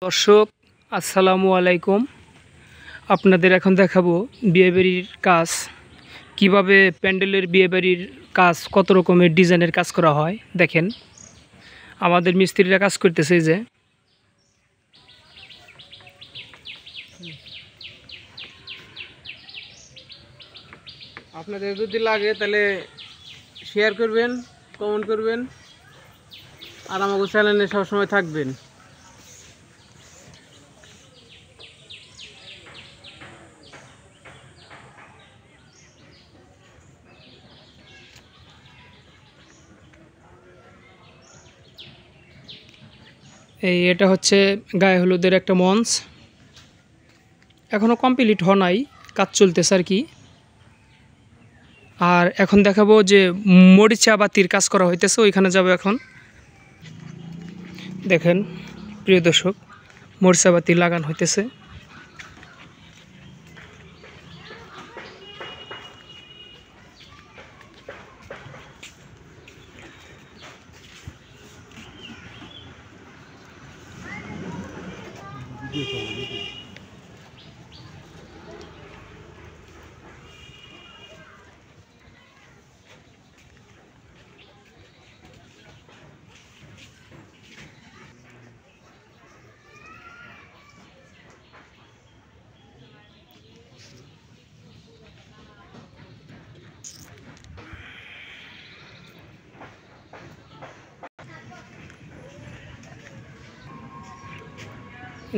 দর্শক আসসালামু আলাইকুম। আপনাদের এখন দেখাবো বিয়েবাড়ির কাজ, কিভাবে প্যান্ডেলের বিয়েবাড়ির কাজ, কত রকমের ডিজাইনের কাজ করা হয়। দেখেন আমাদের মিস্ত্রিরা কাজ করতেছে। যে আপনাদের যদি লাগে তাহলে শেয়ার করবেন, কমেন্ট করবেন, আর আমাকে চ্যানেলে সবসময় থাকবেন। এটা হচ্ছে গায়ে হলুদের একটা মঞ্চ, এখনও কমপ্লিট হয় নাই, কাজ চলতেছে আর কি। আর এখন দেখাবো যে মরিচা বাতির কাজ করা হইতেছে, ওইখানে যাবো এখন। দেখেন প্রিয় দর্শক, মরিচা বাতি লাগানো হইতেছে।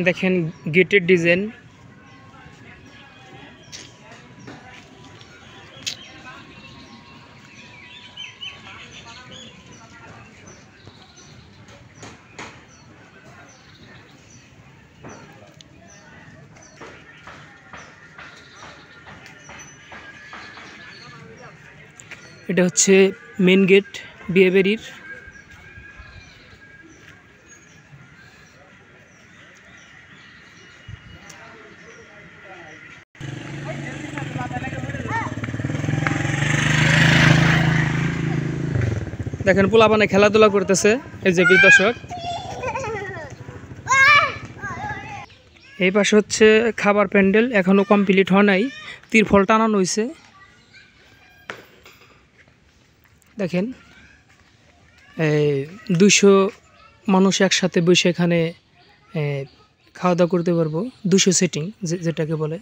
দেখেন গেটের ডিজাইন, এটা হচ্ছে মেন গেট বিয়েবাড়ির। দেখেন পোলাপানে খেলাধুলা করতেছে, এই যে প্রিয় দর্শক। এই পাশে হচ্ছে খাবার প্যান্ডেল, এখনো কমপ্লিট হয় নাই, তিরফল টানানো হয়েছে। দেখেন 200 মানুষ একসাথে বসে এখানে খাওয়া দাওয়া করতে পারবো, 200 সিটিং যেটাকে বলে।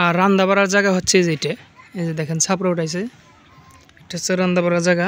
আর রান্না বাড়ার জায়গা হচ্ছে যেটা, এই যে দেখেন ছাপড়া উঠাইছে, এটা হচ্ছে রান্না বাড়ার জায়গা।